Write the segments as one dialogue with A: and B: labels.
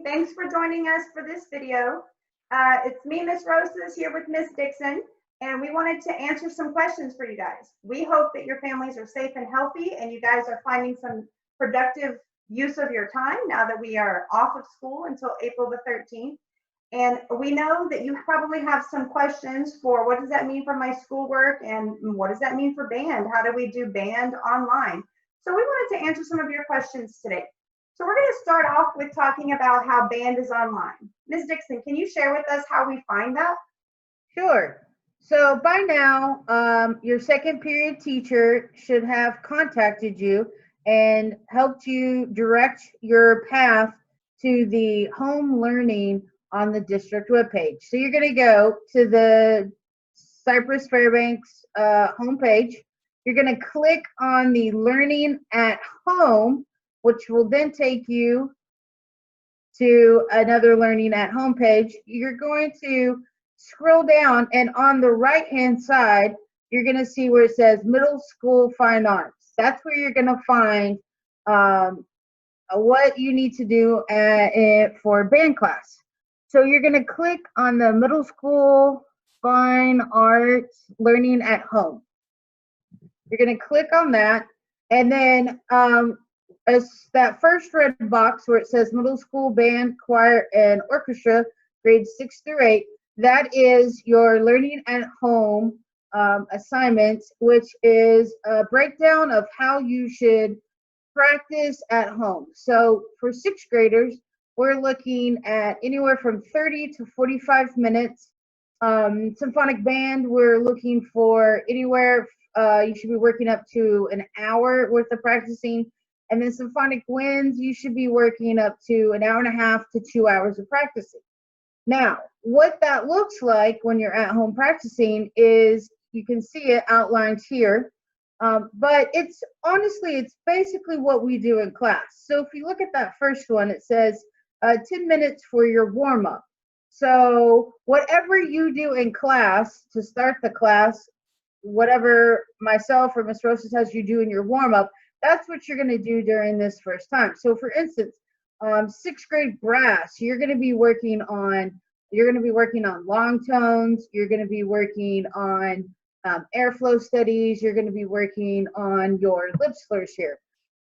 A: Thanks for joining us for this video. It's me, Miss Roses, here with Miss Dixon, and we wanted to answer some questions for you guys. We hope that your families are safe and healthy, and you guys are finding some productive use of your time now that we are off of school until April the 13th. And we know that you probably have some questions for what does that mean for my schoolwork, and what does that mean for band? How do we do band online? So we wanted to answer some of your questions today. So we're going to start off with talking about how band is online. Ms. Dixon, can you share with us how we find that?
B: Sure. So by now, your second period teacher should have contacted you and helped you direct your path to the home learning on the district webpage. So you're going to go to the Cypress Fairbanks homepage. You're going to click on the Learning at Home, which will then take you to another Learning at Home page. You're going to scroll down, and on the right-hand side, you're going to see where it says Middle School Fine Arts. That's where you're going to find what you need to do for band class. So you're going to click on the Middle School Fine Arts Learning at Home. You're going to click on that, and then as that first red box where it says Middle School Band, Choir, and Orchestra, grades 6 through 8, that is your Learning at Home assignments, which is a breakdown of how you should practice at home. So for 6th graders, we're looking at anywhere from 30 to 45 minutes. Symphonic band, we're looking for anywhere, you should be working up to an hour worth of practicing. And then symphonic winds, you should be working up to an hour and a half to 2 hours of practicing. Now, what that looks like when you're at home practicing is, you can see it outlined here, but it's basically what we do in class. So if you look at that first one, it says 10 minutes for your warm-up. So whatever you do in class to start the class, whatever myself or Ms. Roses has you do in your warm-up, that's what you're going to do during this first time. So for instance, 6th grade brass, you're going to be working on long tones, you're going to be working on airflow studies, you're going to be working on your lip slurs here.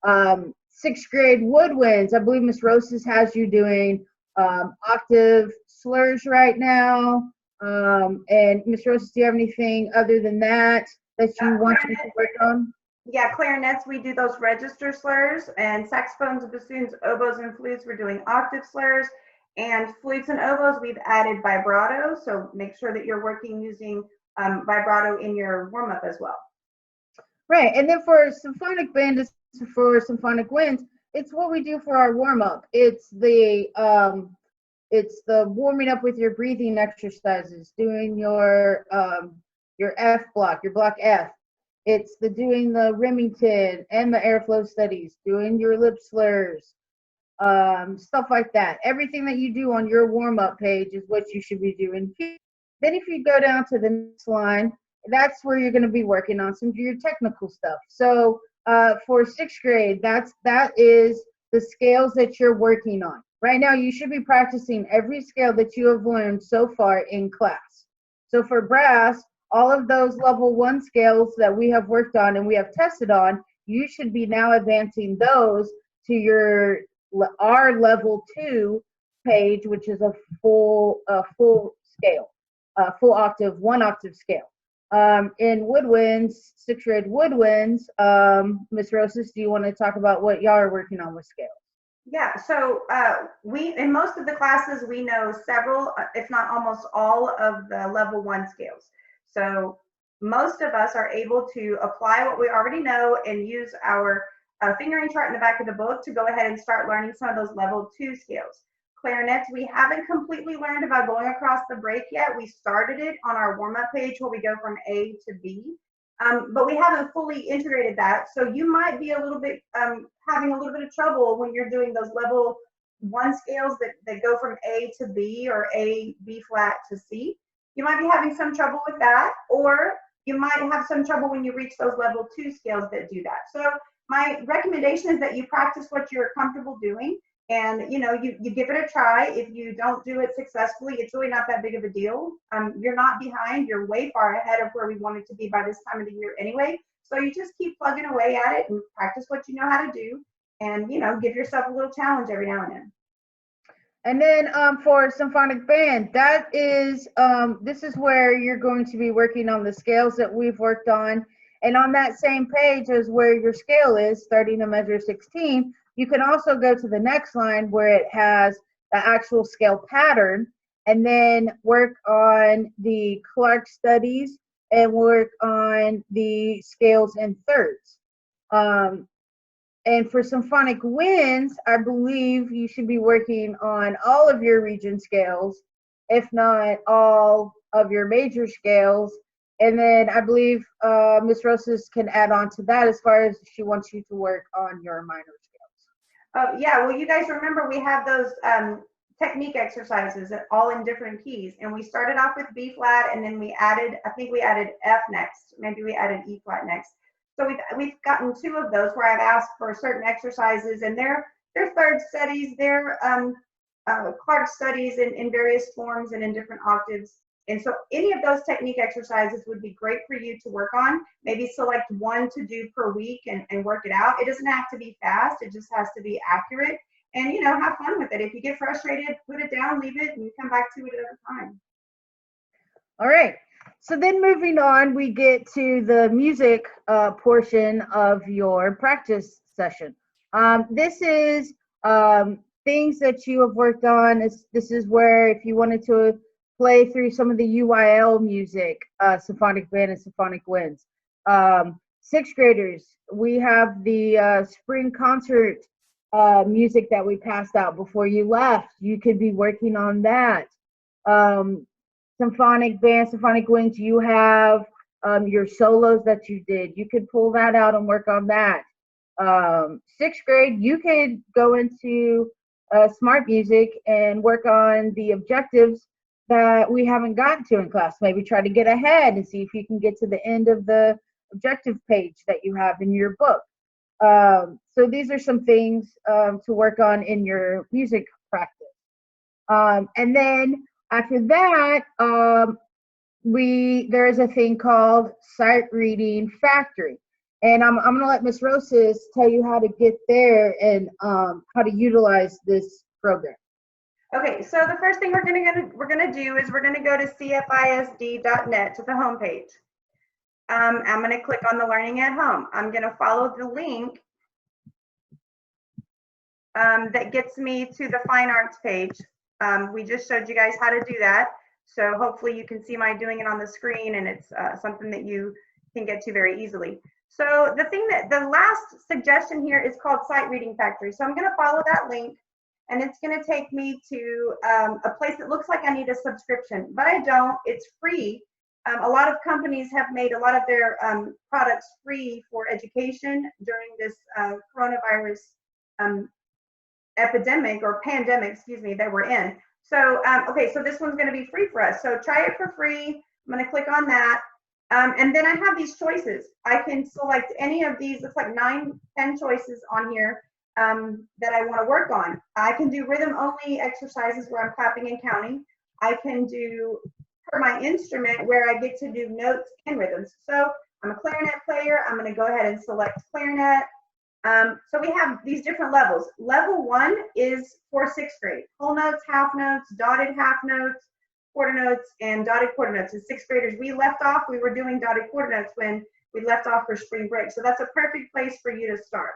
B: 6th grade woodwinds, I believe Ms. Roses has you doing octave slurs right now. And Ms. Roses, do you have anything other than that you want me to work on?
A: Yeah, clarinets, we do those register slurs, and saxophones, bassoons, oboes, and flutes, we're doing octave slurs, and flutes and oboes, we've added vibrato, so make sure that you're working using vibrato in your warm-up as well.
B: Right, and then for symphonic band, for symphonic winds, it's what we do for our warm-up. It's the warming up with your breathing exercises, doing your F block, your block F. It's doing the Remington and the airflow studies, doing your lip slurs, stuff like that. Everything that you do on your warm-up page is what you should be doing here. Then if you go down to the next line, that's where you're going to be working on some of your technical stuff. So for 6th grade, that is the scales that you're working on. Right now, you should be practicing every scale that you have learned so far in class. So for brass, all of those level 1 scales that we have worked on and we have tested on, you should be now advancing those to our level 2 page, which is a full scale, full octave, 1 octave scale. In woodwinds, 6th grade woodwinds, Ms. Roses, do you want to talk about what y'all are working on with scales?
A: Yeah, so in most of the classes, we know several, if not almost all of the level 1 scales. So most of us are able to apply what we already know and use our fingering chart in the back of the book to go ahead and start learning some of those level 2 scales. Clarinets, we haven't completely learned about going across the break yet. We started it on our warm-up page where we go from A to B, but we haven't fully integrated that. So you might be a little bit having a little bit of trouble when you're doing those level 1 scales that go from A to B or A, B flat to C. You might be having some trouble with that, or you might have some trouble when you reach those level 2 scales that do that. So my recommendation is that you practice what you're comfortable doing And you give it a try. If you don't do it successfully, it's really not that big of a deal. You're not behind. You're way far ahead of where we wanted to be by this time of the year anyway. So you just keep plugging away at it and practice what you know how to do, and give yourself a little challenge every now and then.
B: And then for symphonic band, that is this is where you're going to be working on the scales that we've worked on. And on that same page is where your scale is, starting to measure 16. You can also go to the next line where it has the actual scale pattern, and then work on the Clark studies and work on the scales in thirds. And for symphonic winds, I believe you should be working on all of your region scales, if not all of your major scales. And then I believe Ms. Rosas can add on to that as far as she wants you to work on your minor scales.
A: Yeah, well, you guys remember we have those technique exercises all in different keys. And we started off with B flat, and then I think we added F next. Maybe we added E flat next. So we've gotten 2 of those where I've asked for certain exercises, and they're third studies, they're Clark studies in various forms and in different octaves. And so any of those technique exercises would be great for you to work on. Maybe select 1 to do per week and work it out. It doesn't have to be fast, it just has to be accurate. And have fun with it. If you get frustrated, put it down, leave it, and you come back to it at a time.
B: All right. So then moving on, we get to the music portion of your practice session. This is things that you have worked on. This is where if you wanted to play through some of the UIL music, symphonic band and symphonic winds. 6th graders, we have the spring concert music that we passed out before you left. You could be working on that. Symphonic band, symphonic winds, you have your solos that you did. You could pull that out and work on that. 6th grade, you could go into smart music and work on the objectives that we haven't gotten to in class. Maybe try to get ahead and see if you can get to the end of the objective page that you have in your book. So these are some things to work on in your music practice. And then after that, there is a thing called Sight Reading Factory. And I'm going to let Ms. Rosas tell you how to get there and how to utilize this program.
A: Okay, so the first thing we're gonna do is we're gonna go to cfisd.net to the homepage. I'm gonna click on the Learning at Home. I'm gonna follow the link that gets me to the Fine Arts page. We just showed you guys how to do that. So hopefully you can see my doing it on the screen, and it's something that you can get to very easily. So the last suggestion here is called Sight Reading Factory. So I'm gonna follow that link, and it's gonna take me to a place that looks like I need a subscription, but I don't. It's free. A lot of companies have made a lot of their products free for education during this coronavirus epidemic or pandemic, excuse me, that we're in. So, okay, so this one's gonna be free for us. So try it for free. I'm gonna click on that. And then I have these choices. I can select any of these. Looks like 9, 10 choices on here that I wanna work on. I can do rhythm only exercises where I'm clapping and counting. I can do for my instrument where I get to do notes and rhythms. So I'm a clarinet player. I'm gonna go ahead and select clarinet. So we have these different levels. Level 1 is for 6th grade. Whole notes, half notes, dotted half notes, quarter notes, and dotted quarter notes. As 6th graders, we left off, we were doing dotted quarter notes when we left off for spring break. So that's a perfect place for you to start.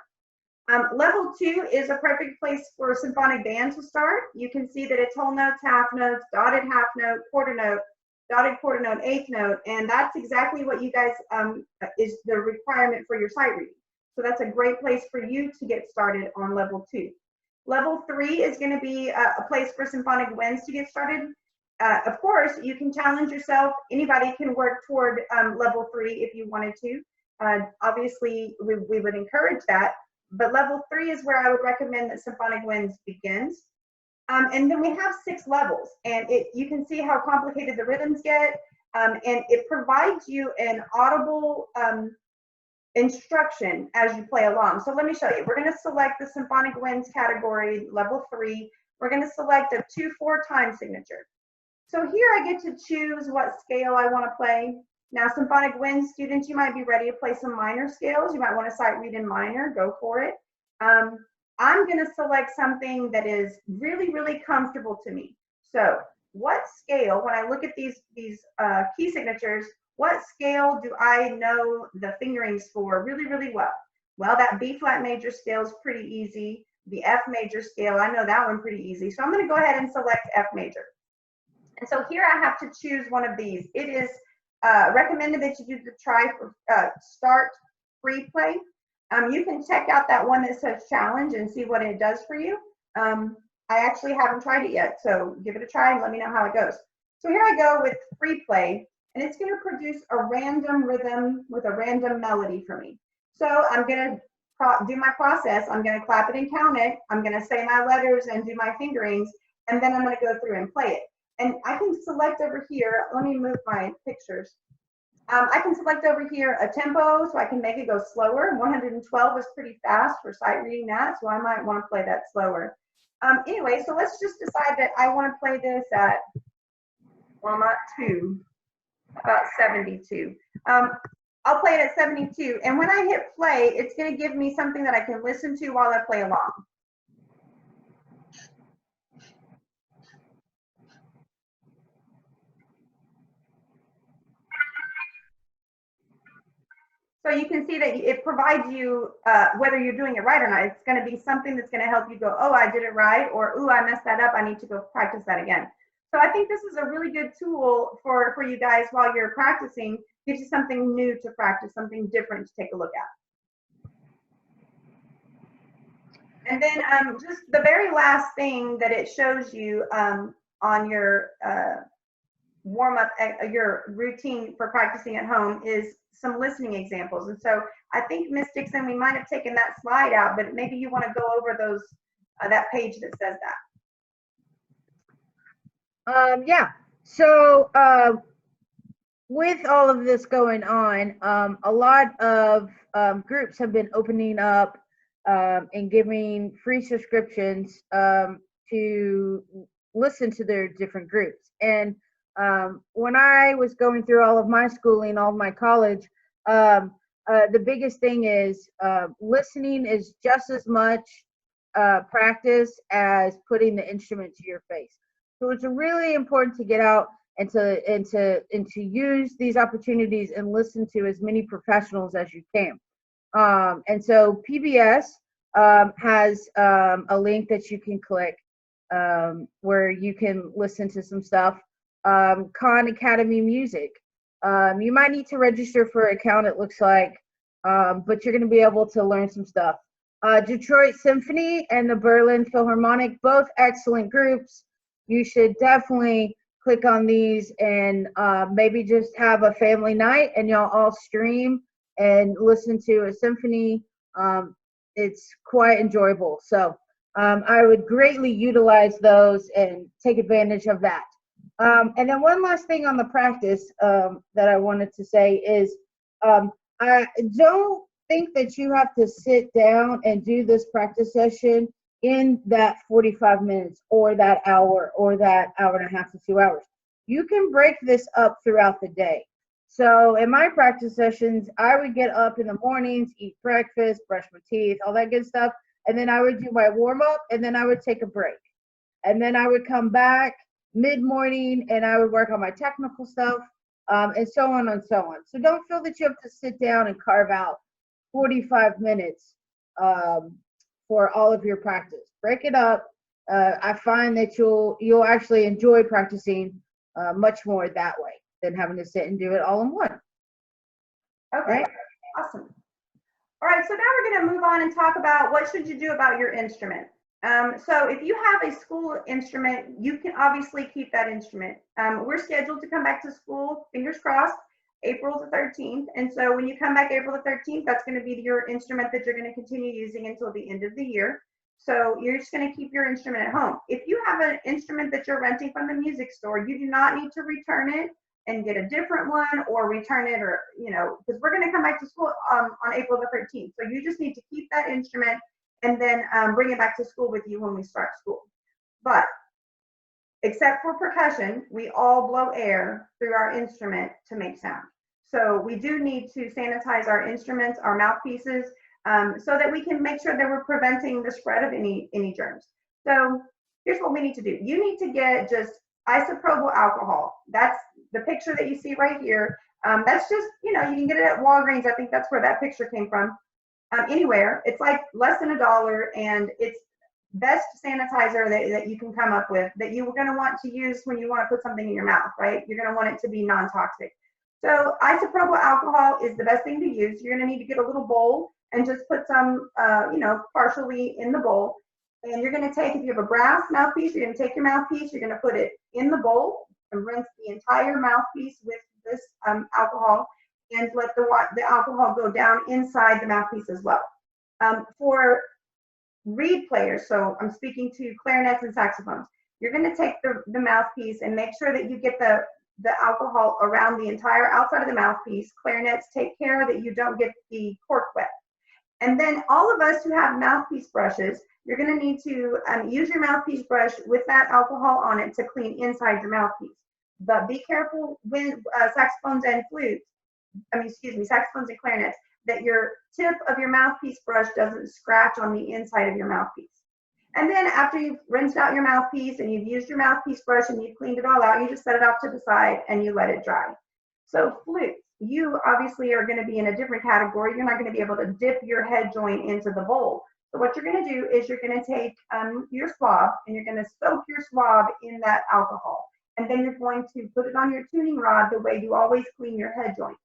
A: Level 2 is a perfect place for symphonic band to start. You can see that it's whole notes, half notes, dotted half note, quarter note, dotted quarter note, eighth note, and that's exactly what you guys is the requirement for your sight reading. So that's a great place for you to get started on level 2. Level 3 is going to be a place for symphonic winds to get started. Of course, you can challenge yourself. Anybody can work toward level 3 if you wanted to. Obviously, we would encourage that. But level 3 is where I would recommend that symphonic winds begins. And then we have 6 levels, and you can see how complicated the rhythms get, and it provides you an audible instruction as you play along. So let me show you. We're going to select the symphonic winds category, level 3. We're going to select a 2/4 time signature. So here I get to choose what scale I want to play. Now, symphonic winds students, you might be ready to play some minor scales. You might want to sight read in minor, go for it. I'm going to select something that is really, really comfortable to me. So what scale, when I look at these key signatures, what scale do I know the fingerings for really, really well? Well, that B flat major scale is pretty easy. The F major scale, I know that one pretty easy. So I'm going to go ahead and select F major. And so here I have to choose one of these. It is recommended that you do the start free play. You can check out that one that says challenge and see what it does for you. I actually haven't tried it yet, so give it a try and let me know how it goes. So here I go with free play, and it's going to produce a random rhythm with a random melody for me. So I'm going to do my process. I'm going to clap it and count it. I'm going to say my letters and do my fingerings, and then I'm going to go through and play it. And I can select over here, let me move my pictures. I can select over here a tempo, so I can make it go slower. 112 is pretty fast for sight reading that, so I might want to play that slower. Anyway, so let's just decide that I want to play this at, well, not 2, about 72. I'll play it at 72, and when I hit play, it's going to give me something that I can listen to while I play along. So you can see that it provides you, whether you're doing it right or not, it's going to be something that's going to help you go, oh, I did it right, or, oh, I messed that up, I need to go practice that again. So I think this is a really good tool for you guys while you're practicing. Gives you something new to practice, something different to take a look at. And then just the very last thing that it shows you on your warm up, your routine for practicing at home is some listening examples. And so I think, Ms. Dixon, we might have taken that slide out, but maybe you want to go over those, that page that says
B: that. Yeah. So with all of this going on, a lot of groups have been opening up and giving free subscriptions to listen to their different groups. And when I was going through all of my schooling, all of my college, the biggest thing is listening is just as much practice as putting the instrument to your face. So it's really important to get out and to use these opportunities and listen to as many professionals as you can. And so PBS has a link that you can click where you can listen to some stuff. Khan Academy Music. You might need to register for an account, it looks like, but you're going to be able to learn some stuff. Detroit Symphony and the Berlin Philharmonic, both excellent groups. You should definitely click on these and maybe just have a family night and y'all all stream and listen to a symphony. It's quite enjoyable. So I would greatly utilize those and take advantage of that. And then one last thing on the practice that I wanted to say is I don't think that you have to sit down and do this practice session in that 45 minutes or that hour or that hour and a half to 2 hours. You can break this up throughout the day. So in my practice sessions, I would get up in the mornings, eat breakfast, brush my teeth, all that good stuff. And then I would do my warm up and then I would take a break. And then I would come back mid-morning and I would work on my technical stuff and so on and so on. So don't feel that you have to sit down and carve out 45 minutes for all of your practice. Break it up. I find that you'll actually enjoy practicing much more that way than having to sit and do it all in one.
A: Okay, right? Awesome. All right, so now we're going to move on and talk about what should you do about your instrument. So if you have a school instrument, you can obviously keep that instrument. We're scheduled to come back to school, fingers crossed, April the 13th. And so when you come back April the 13th, that's going to be your instrument that you're going to continue using until the end of the year. So you're just going to keep your instrument at home. If you have an instrument that you're renting from the music store, you do not need to return it and get a different one or return it, or, you know, because we're going to come back to school on April the 13th. So you just need to keep that instrument and then bring it back to school with you when we start school. But except for percussion, we all blow air through our instrument to make sound. So we do need to sanitize our instruments, our mouthpieces, so that we can make sure that we're preventing the spread of any germs. So here's what we need to do. You need to get just isopropyl alcohol. That's the picture that you see right here. That's just, you know, you can get it at Walgreens. I think that's where that picture came from. Anywhere. It's like less than $1, and it's best sanitizer that you can come up with, that you're going to want to use when you want to put something in your mouth, right? You're going to want it to be non-toxic. So isopropyl alcohol is the best thing to use. You're going to need to get a little bowl and just put some, you know, partially in the bowl. And you're going to take, if you have a brass mouthpiece, you're going to take your mouthpiece, you're going to put it in the bowl and rinse the entire mouthpiece with this alcohol, and let the alcohol go down inside the mouthpiece as well. For reed players, so I'm speaking to clarinets and saxophones, you're going to take the mouthpiece and make sure that you get the alcohol around the entire outside of the mouthpiece. Clarinets, take care that you don't get the cork wet. And then all of us who have mouthpiece brushes, you're going to need to use your mouthpiece brush with that alcohol on it to clean inside your mouthpiece. But be careful with saxophones and flutes, saxophones and clarinets, that your tip of your mouthpiece brush doesn't scratch on the inside of your mouthpiece. And then after you've rinsed out your mouthpiece and you've used your mouthpiece brush and you've cleaned it all out, you just set it off to the side and you let it dry. So flutes, you obviously are going to be in a different category. You're not going to be able to dip your head joint into the bowl. So what you're going to do is you're going to take your swab and you're going to soak your swab in that alcohol. And then you're going to put it on your tuning rod the way you always clean your head joint.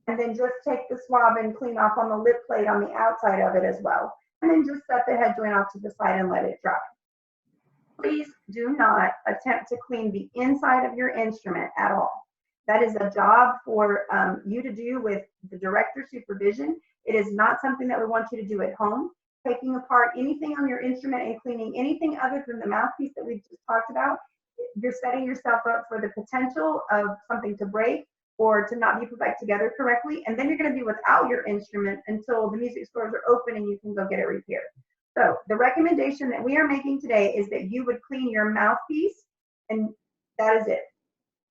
A: And then just take the swab and clean off on the lip plate on the outside of it as well. And then just set the head joint off to the side and let it dry. Please do not attempt to clean the inside of your instrument at all. That is a job for you to do with the director's supervision. It is not something that we want you to do at home. Taking apart anything on your instrument and cleaning anything other than the mouthpiece that we've just talked about, you're setting yourself up for the potential of something to break or to not be put back together correctly. And then you're going to be without your instrument until the music stores are open and you can go get it repaired. So the recommendation that we are making today is that you would clean your mouthpiece, and that is it.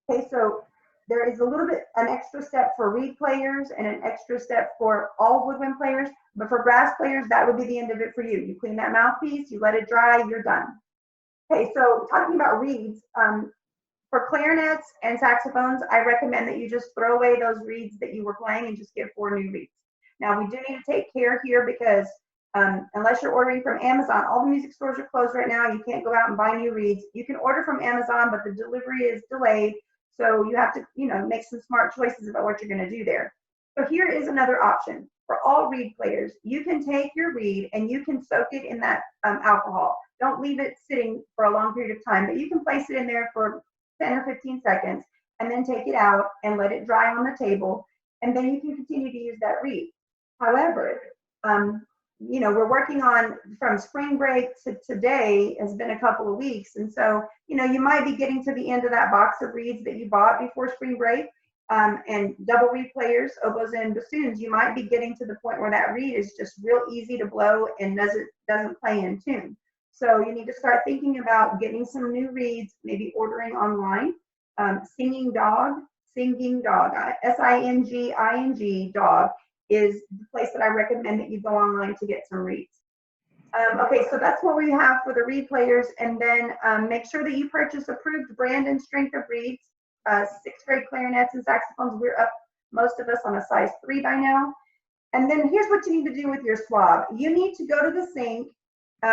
A: Okay, so there is a little bit, an extra step for reed players and an extra step for all woodwind players, but for brass players, that would be the end of it for you. You clean that mouthpiece, you let it dry, you're done. Okay, so talking about reeds, for clarinets and saxophones, I recommend that you just throw away those reeds that you were playing and just get 4 new reeds. Now, we do need to take care here because unless you're ordering from Amazon, all the music stores are closed right now. You can't go out and buy new reeds. You can order from Amazon, but the delivery is delayed. So you have to, make some smart choices about what you're going to do there. So here is another option. For all reed players, you can take your reed and you can soak it in that alcohol. Don't leave it sitting for a long period of time, but you can place it in there for 10 or 15 seconds and then take it out and let it dry on the table. And then you can continue to use that reed. However, we're working on, from spring break to today has been a couple of weeks. And so, you might be getting to the end of that box of reeds that you bought before spring break. And double reed players, oboes and bassoons, you might be getting to the point where that reed is just real easy to blow and doesn't play in tune. So you need to start thinking about getting some new reeds, maybe ordering online. Singing Dog, SINGING Dog is the place that I recommend that you go online to get some reeds. Okay, so that's what we have for the reed players. And then make sure that you purchase approved brand and strength of reeds. 6th grade clarinets and saxophones, we're up, most of us, on a size 3 by now. And then here's what you need to do with your swab. You need to go to the sink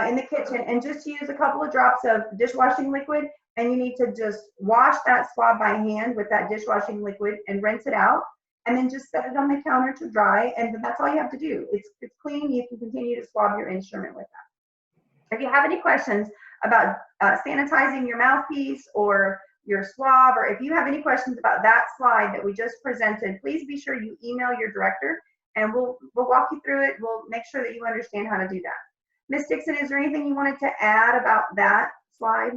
A: in the kitchen and just use a couple of drops of dishwashing liquid, and you need to just wash that swab by hand with that dishwashing liquid and rinse it out, and then just set it on the counter to dry, and that's all you have to do. It's clean. You can continue to swab your instrument with that. If you have any questions about sanitizing your mouthpiece or your swab, or if you have any questions about that slide that we just presented, please be sure you email your director, and we'll walk you through it. We'll make sure that you understand how to do that. Ms. Dixon, is there anything you wanted to add about that slide?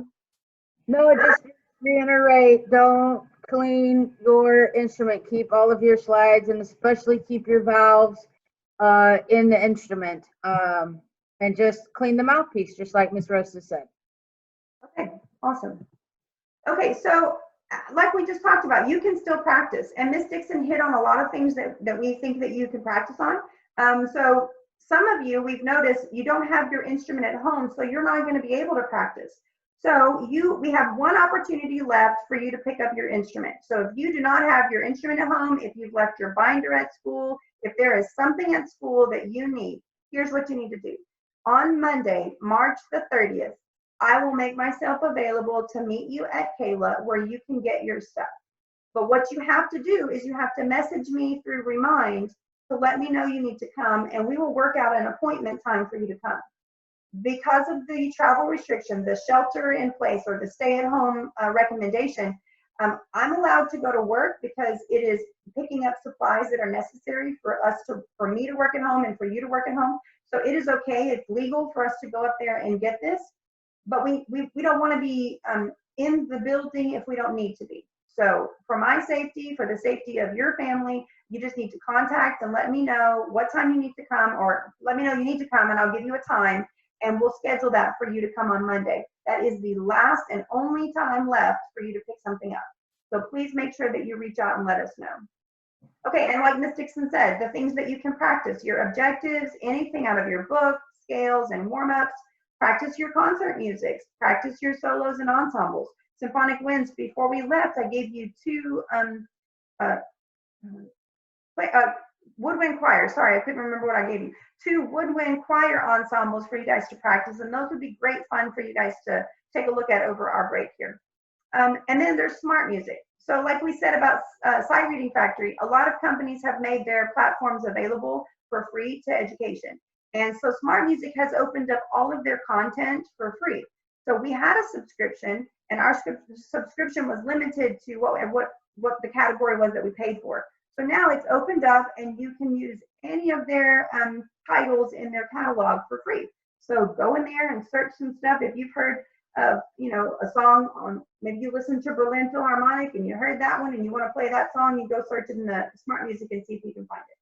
B: No, just reiterate, don't clean your instrument. Keep all of your slides and especially keep your valves in the instrument. And just clean the mouthpiece, just like Miss Rosa said.
A: Okay, awesome. Okay, so like we just talked about, you can still practice. And Miss Dixon hit on a lot of things that we think that you can practice on. So some of you, we've noticed you don't have your instrument at home, so you're not going to be able to practice. So we have one opportunity left for you to pick up your instrument. So if you do not have your instrument at home, if you've left your binder at school, if there is something at school that you need, here's what you need to do. On Monday, March the 30th, I will make myself available to meet you at Kahla where you can get your stuff. But what you have to do is you have to message me through Remind to let me know you need to come, and we will work out an appointment time for you to come. Because of the travel restriction, the shelter in place or the stay at home recommendation, I'm allowed to go to work because it is picking up supplies that are necessary for me to work at home and for you to work at home. So it is okay, it's legal for us to go up there and get this, but we don't want to be in the building if we don't need to be. So for my safety, for the safety of your family, you just need to contact and let me know what time you need to come, or let me know you need to come and I'll give you a time and we'll schedule that for you to come on Monday. That is the last and only time left for you to pick something up. So please make sure that you reach out and let us know. Okay, and like Ms. Dixon said, the things that you can practice, your objectives, anything out of your book, scales and warm-ups, practice your concert music, practice your solos and ensembles. Symphonic Winds, before we left, I gave you two woodwind choir. Sorry, I couldn't remember what I gave you. Two woodwind choir ensembles for you guys to practice, and those would be great fun for you guys to take a look at over our break here. And then there's smart music. So like we said about Sight Reading Factory, a lot of companies have made their platforms available for free to education. And so Smart Music has opened up all of their content for free. So we had a subscription, and our subscription was limited to what the category was that we paid for. So now it's opened up and you can use any of their titles in their catalog for free. So go in there and search some stuff. If you've heard of, a song on, maybe you listen to Berlin Philharmonic and you heard that one and you want to play that song, you go search it in the Smart Music and see if you can find it.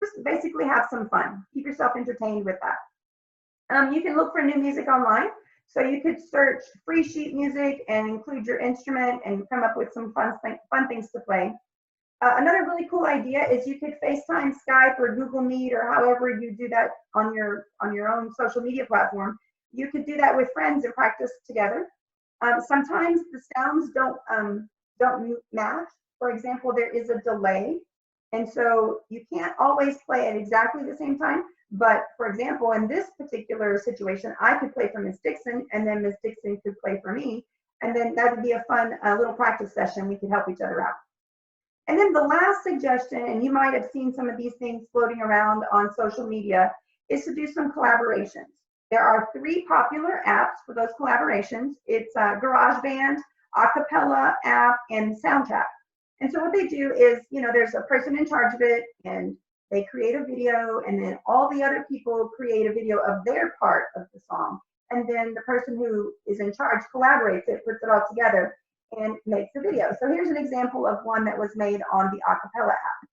A: Just basically have some fun. Keep yourself entertained with that. You can look for new music online. So you could search free sheet music and include your instrument and come up with some fun things to play. Another really cool idea is you could FaceTime, Skype, or Google Meet, or however you do that on your own social media platform. You could do that with friends and practice together. Sometimes the sounds don't match. For example, there is a delay, and so you can't always play at exactly the same time. But for example, in this particular situation, I could play for Miss Dixon, and then Miss Dixon could play for me, and then that would be a fun little practice session. We could help each other out. And then the last suggestion, and you might have seen some of these things floating around on social media, is to do some collaborations. There are 3 popular apps for those collaborations. It's GarageBand, Acapella app, and Soundtrack. And so what they do is, there's a person in charge of it, and they create a video, and then all the other people create a video of their part of the song. And then the person who is in charge collaborates it, puts it all together, and makes a video. So here's an example of one that was made on the Acapella app.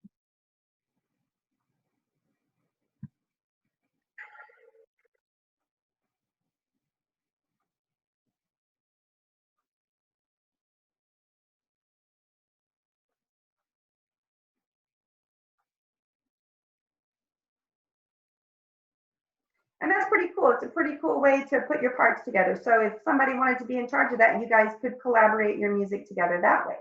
A: And that's pretty cool. It's a pretty cool way to put your parts together. So if somebody wanted to be in charge of that, you guys could collaborate your music together that way.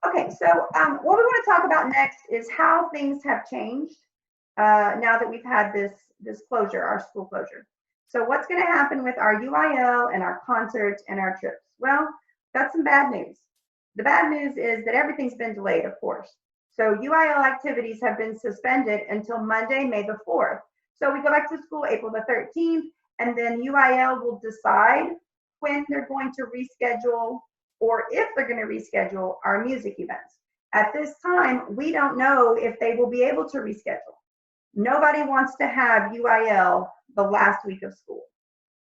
A: Okay, so what we want to talk about next is how things have changed now that we've had this closure, our school closure. So what's going to happen with our UIL and our concerts and our trips? Well, that's some bad news. The bad news is that everything's been delayed, of course. So UIL activities have been suspended until Monday, May the 4th. So we go back to school April the 13th, and then UIL will decide when they're going to reschedule, or if they're going to reschedule our music events. At this time, we don't know if they will be able to reschedule. Nobody wants to have UIL the last week of school.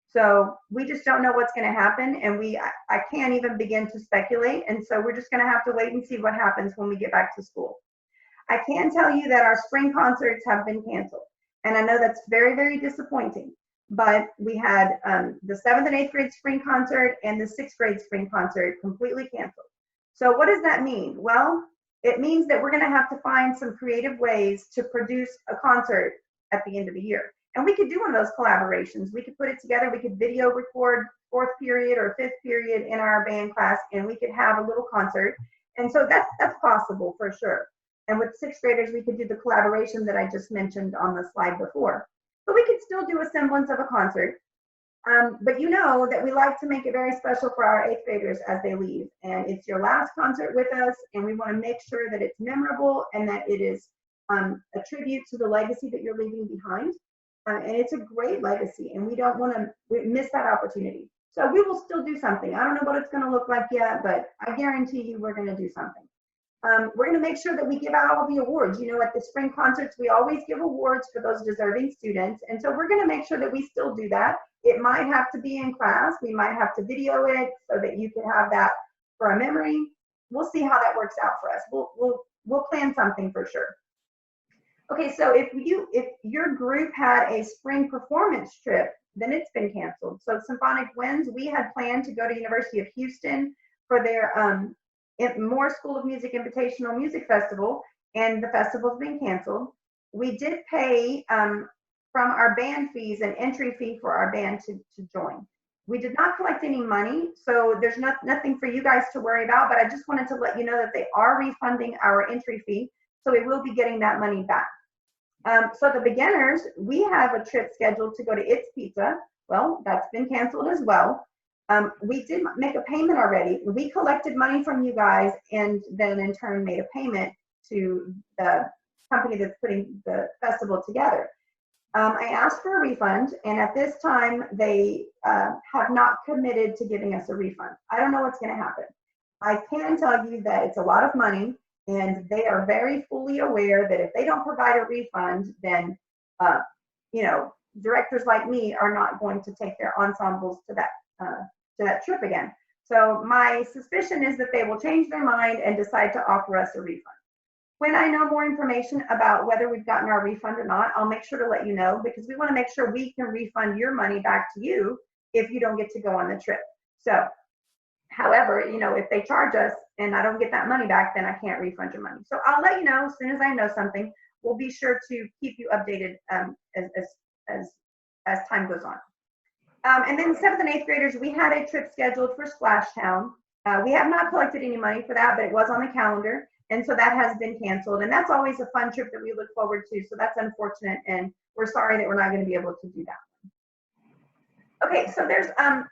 A: So we just don't know what's going to happen, and I can't even begin to speculate. And so we're just going to have to wait and see what happens when we get back to school. I can tell you that our spring concerts have been canceled. And I know that's very, very disappointing. But we had the 7th and 8th grade spring concert and the 6th grade spring concert completely canceled. So what does that mean? Well, it means that we're going to have to find some creative ways to produce a concert at the end of the year. And we could do one of those collaborations. We could put it together. We could video record 4th period or 5th period in our band class, and we could have a little concert. And so that's possible for sure. And with 6th graders, we could do the collaboration that I just mentioned on the slide before. But we could still do a semblance of a concert. But you know that we like to make it very special for our 8th graders as they leave. And it's your last concert with us, and we want to make sure that it's memorable and that it is a tribute to the legacy that you're leaving behind. And it's a great legacy, and we don't want to miss that opportunity. So we will still do something. I don't know what it's going to look like yet, but I guarantee you we're going to do something. We're going to make sure that we give out all the awards. You know, at the spring concerts, we always give awards for those deserving students. And so we're going to make sure that we still do that. It might have to be in class. We might have to video it so that you can have that for a memory. We'll see how that works out for us. We'll plan something for sure. Okay, so if your group had a spring performance trip, then it's been canceled. So Symphonic Winds, we had planned to go to University of Houston for their Moore School of Music Invitational Music Festival, and the festival's been canceled. We did pay from our band fees an entry fee for our band to join. We did not collect any money, so there's nothing for you guys to worry about, but I just wanted to let you know that they are refunding our entry fee, so we will be getting that money back. So the beginners, we have a trip scheduled to go to It's Pizza. Well, that's been canceled as well. We did make a payment already. We collected money from you guys and then in turn made a payment to the company that's putting the festival together. I asked for a refund, and at this time they have not committed to giving us a refund. I don't know what's going to happen. I can tell you that it's a lot of money, and they are very fully aware that if they don't provide a refund, then you know, directors like me are not going to take their ensembles to that trip again. So my suspicion is that they will change their mind and decide to offer us a refund. When I know more information about whether we've gotten our refund or not, I'll make sure to let you know, because we want to make sure we can refund your money back to you if you don't get to go on the trip. So, however, you know, if they charge us and I don't get that money back, then I can't refund your money. So I'll let you know as soon as I know something. We'll be sure to keep you updated as time goes on. And then the 7th and 8th graders, we had a trip scheduled for Splash Town. We have not collected any money for that, but it was on the calendar. And so that has been canceled. And that's always a fun trip that we look forward to. So that's unfortunate. And we're sorry that we're not going to be able to do that. Okay, so there's a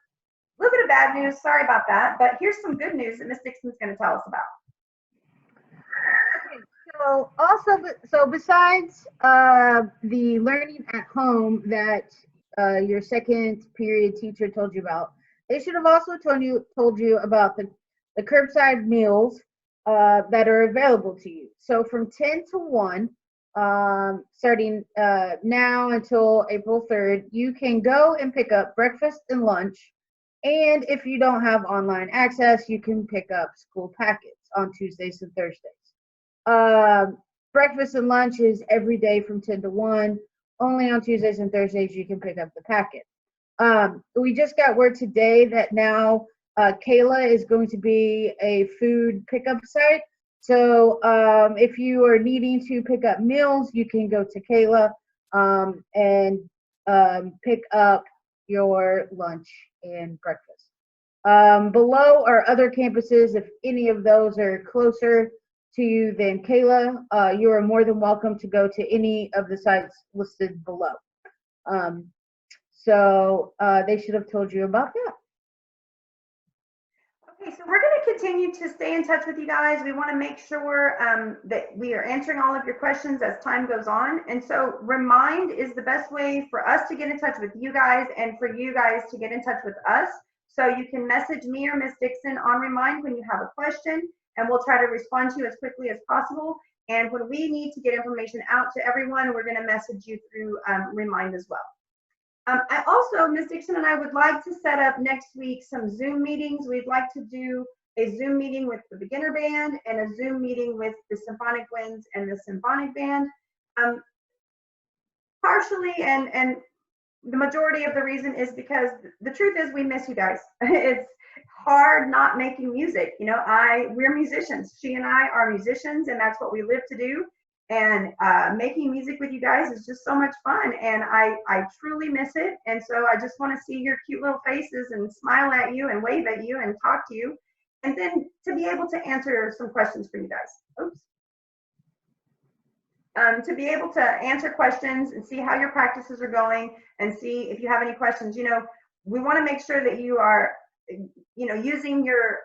A: little bit of bad news. Sorry about that. But here's some good news that Ms. Dixon's going to tell us about.
B: Okay, so besides the learning at home that your 2nd period teacher told you about, they should have also told you about the curbside meals that are available to you. So from 10 to 1, starting now until April 3rd, you can go and pick up breakfast and lunch. And if you don't have online access, you can pick up school packets on Tuesdays and Thursdays. Breakfast and lunch is every day from 10 to 1. Only on Tuesdays and Thursdays you can pick up the packet. We just got word today that now Kahla is going to be a food pickup site. So if you are needing to pick up meals, you can go to Kahla and pick up your lunch and breakfast. Below are other campuses. If any of those are closer to you than Kahla, you are more than welcome to go to any of the sites listed below. So they should have told you about that.
A: Okay, so we're going to continue to stay in touch with you guys. We want to make sure that we are answering all of your questions as time goes on. And so Remind is the best way for us to get in touch with you guys and for you guys to get in touch with us. So you can message me or Ms. Dixon on Remind when you have a question, and we'll try to respond to you as quickly as possible. And when we need to get information out to everyone, we're going to message you through Remind as well. I also, Ms. Dixon and I would like to set up next week some Zoom meetings. We'd like to do a Zoom meeting with the beginner band and a Zoom meeting with the symphonic winds and the symphonic band. Partially, and the majority of the reason is because the truth is we miss you guys. It's hard not making music. You know, we're musicians. She and I are musicians, and that's what we live to do. And making music with you guys is just so much fun, and I truly miss it. And so I just want to see your cute little faces and smile at you and wave at you and talk to you, and then to be able to answer some questions for you guys. Oops. To be able to answer questions and see how your practices are going and see if you have any questions. You know, we want to make sure that you are, you know, using your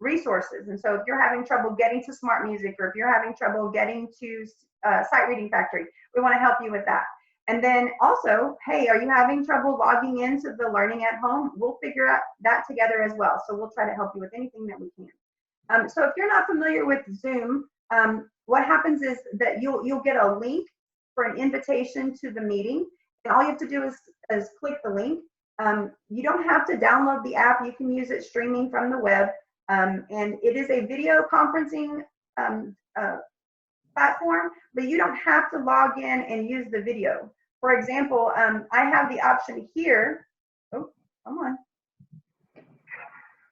A: resources. And so if you're having trouble getting to Smart Music, or if you're having trouble getting to Sight Reading Factory, we want to help you with that. And then also, hey, are you having trouble logging into the Learning at Home? We'll figure out that together as well. So we'll try to help you with anything that we can. So if you're not familiar with Zoom, what happens is that you'll get a link for an invitation to the meeting, and all you have to do is click the link. You don't have to download the app. You can use it streaming from the web, and it is a video conferencing platform, but you don't have to log in and use the video. For example, I have the option here. Oh, come on.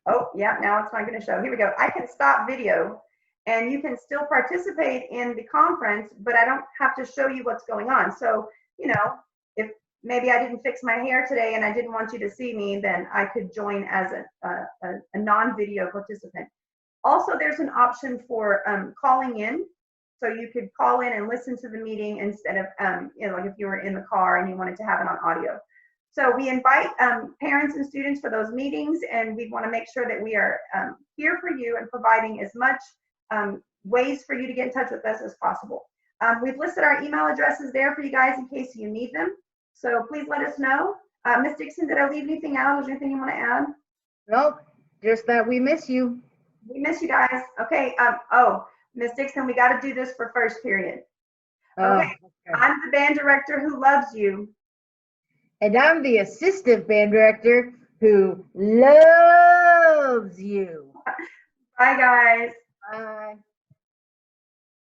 A: Oh, yeah, now it's not going to show. Here we go. I can stop video, and you can still participate in the conference, but I don't have to show you what's going on. So, you know, if maybe I didn't fix my hair today and I didn't want you to see me, then I could join as a non-video participant. Also, there's an option for calling in. So you could call in and listen to the meeting instead of, you know, like if you were in the car and you wanted to have it on audio. So we invite parents and students for those meetings, and we want to make sure that we are here for you and providing as much ways for you to get in touch with us as possible. We've listed our email addresses there for you guys in case you need them. So please let us know. Ms. Dixon, did I leave anything out? Is there anything you want to add?
B: Nope, just that we miss you.
A: We miss you guys. Okay. Oh, Ms. Dixon, we got to do this for first period. Okay. I'm the band director who loves you.
B: And I'm the assistant band director who loves